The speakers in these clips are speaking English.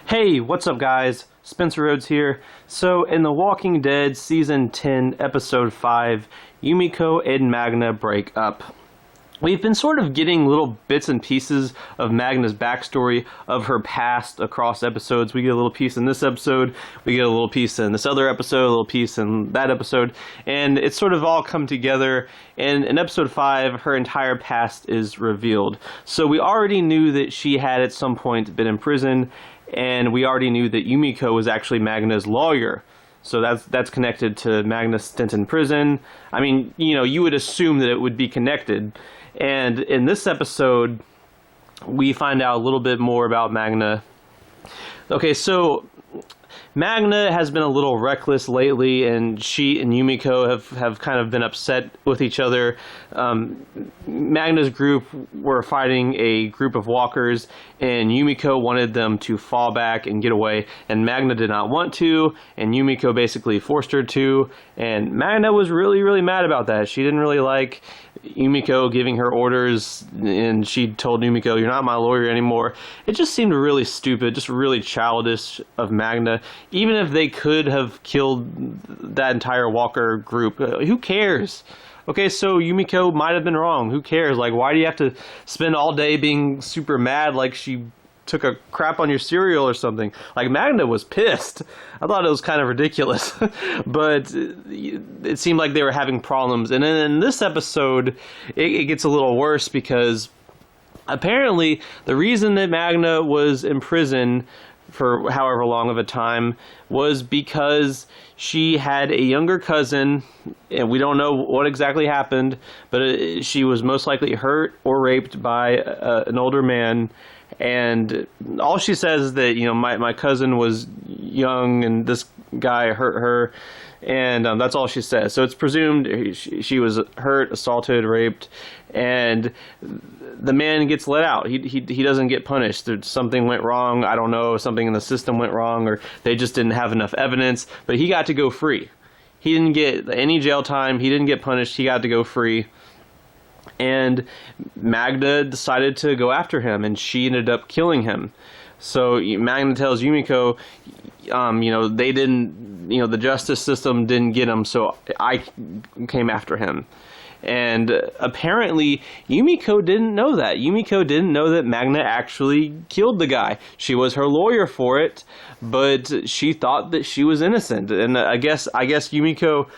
Hey, what's up guys? Spencer Rhodes here. So, in The Walking Dead Season 10, Episode 5, Yumiko and Magna break up. We've been sort of getting little bits and pieces of Magna's backstory, of her past across episodes. We get a little piece in this episode, we get a little piece in this other episode, a little piece in that episode, and it's sort of all come together, and in Episode 5, her entire past is revealed. So we already knew that she had at some point been in prison, and we already knew that Yumiko was actually Magna's lawyer. So that's connected to Magna's stint in prison. I mean, you would assume that it would be connected. And in this episode, we find out a little bit more about Magna. Okay, so Magna has been a little reckless lately, and she and Yumiko have kind of been upset with each other. Magna's group were fighting a group of walkers, and Yumiko wanted them to fall back and get away, and Magna did not want to, and Yumiko basically forced her to, and Magna was really, really mad about that. She didn't really like Yumiko giving her orders, and she told Yumiko, "You're not my lawyer anymore." It just seemed really stupid, just really childish of Magna. Even if they could have killed that entire Walker group, who cares? Okay, so Yumiko might have been wrong. Who cares? Like, why do you have to spend all day being super mad like she took a crap on your cereal or something? Like, Magna was pissed. I thought it was kind of ridiculous. But it seemed like they were having problems. And then in this episode, it gets a little worse because apparently the reason that Magna was in prison for however long of a time was because she had a younger cousin, and we don't know what exactly happened, but she was most likely hurt or raped by an older man. And all she says is that, my cousin was young and this guy hurt her, and that's all she says. So it's presumed she was hurt, assaulted, raped, and the man gets let out. He doesn't get punished. Something went wrong. I don't know. Something in the system went wrong, or they just didn't have enough evidence. But he got to go free. He didn't get any jail time. He didn't get punished. He got to go free. And Magna decided to go after him, and she ended up killing him. So Magna tells Yumiko, they didn't, the justice system didn't get him, so I came after him. And apparently, Yumiko didn't know that. Yumiko didn't know that Magna actually killed the guy. She was her lawyer for it, but she thought that she was innocent. And I guess Yumiko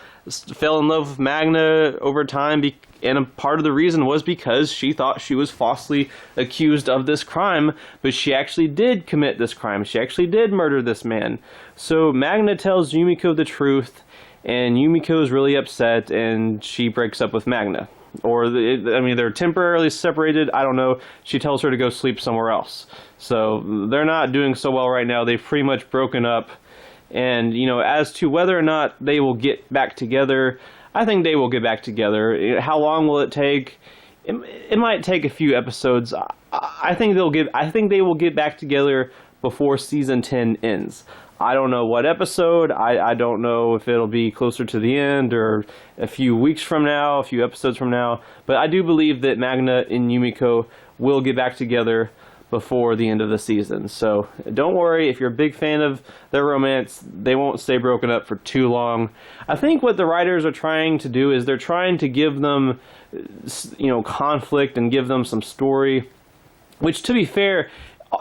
fell in love with Magna over time, and a part of the reason was because she thought she was falsely accused of this crime, but she actually did commit this crime. She actually did murder this man. So Magna tells Yumiko the truth, and Yumiko is really upset, and she breaks up with Magna. Or, they're temporarily separated, I don't know. She tells her to go sleep somewhere else. So they're not doing so well right now. They've pretty much broken up. And, as to whether or not they will get back together, I think they will get back together. How long will it take? It might take a few episodes. I think they will get back together before Season 10 ends. I don't know what episode. I don't know if it'll be closer to the end or a few weeks from now, a few episodes from now. But I do believe that Magna and Yumiko will get back together before the end of the season. So don't worry, if you're a big fan of their romance, they won't stay broken up for too long. I think what the writers are trying to do is they're trying to give them, conflict and give them some story, which, to be fair,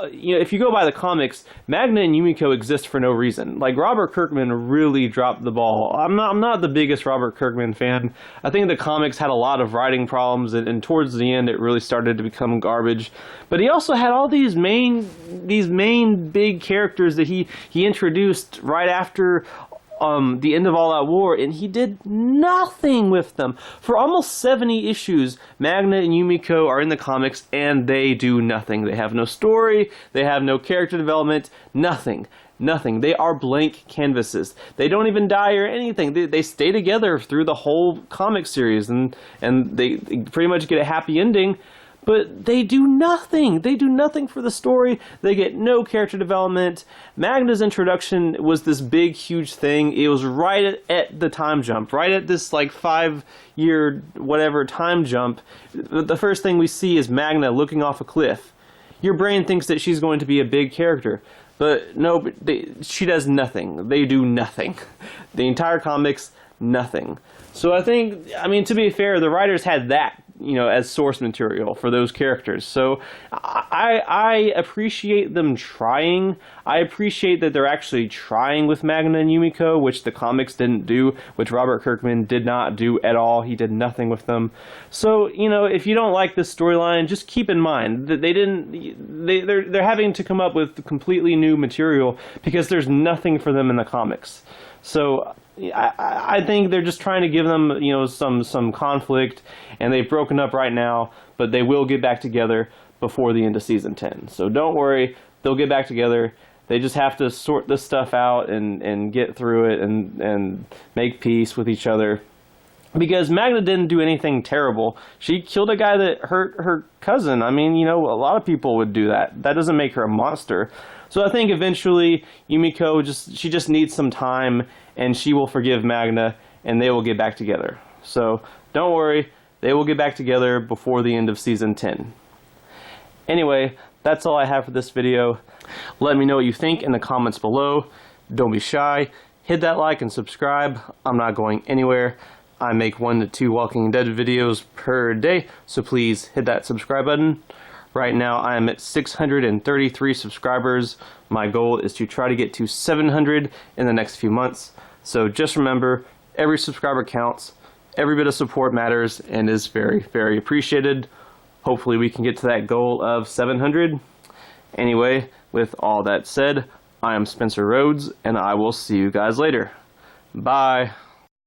if you go by the comics, Magna and Yumiko exist for no reason. Like, Robert Kirkman really dropped the ball. I'm not the biggest Robert Kirkman fan. I think the comics had a lot of writing problems, and towards the end it really started to become garbage. But he also had all these main big characters that he introduced right after the end of All Out War, and he did nothing with them. For almost 70 issues, Magna and Yumiko are in the comics, and they do nothing. They have no story, they have no character development, nothing. Nothing. They are blank canvases. They don't even die or anything. They stay together through the whole comic series, and they pretty much get a happy ending. But they do nothing. They do nothing for the story. They get no character development. Magna's introduction was this big, huge thing. It was right at the time jump, right at this 5-year whatever time jump. The first thing we see is Magna looking off a cliff. Your brain thinks that she's going to be a big character. But no, she does nothing. They do nothing. The entire comics, nothing. So I think, I mean, to be fair, the writers had that, you know, as source material for those characters. So I appreciate them trying. I appreciate that they're actually trying with Magna and Yumiko, which the comics didn't do, which Robert Kirkman did not do at all. He did nothing with them. So, you know, if you don't like this storyline, just keep in mind that they're having to come up with completely new material because there's nothing for them in the comics. So I think they're just trying to give them, you know, some conflict, and they've broken up right now, but they will get back together before the end of season 10. So don't worry, they'll get back together. They just have to sort this stuff out and get through it and make peace with each other. Because Magna didn't do anything terrible. She killed a guy that hurt her cousin. I mean, you know, a lot of people would do that. That doesn't make her a monster. So I think eventually Yumiko she just needs some time, and she will forgive Magna, and they will get back together. So don't worry, they will get back together before the end of season 10. Anyway, that's all I have for this video. Let me know what you think in the comments below. Don't be shy. Hit that like and subscribe. I'm not going anywhere. I make 1 to 2 Walking Dead videos per day, so please hit that subscribe button. Right now I am at 633 subscribers. My goal is to try to get to 700 in the next few months. So just remember, every subscriber counts, every bit of support matters and is very, very appreciated. Hopefully we can get to that goal of 700. Anyway, with all that said, I am Spencer Rhodes, and I will see you guys later. Bye.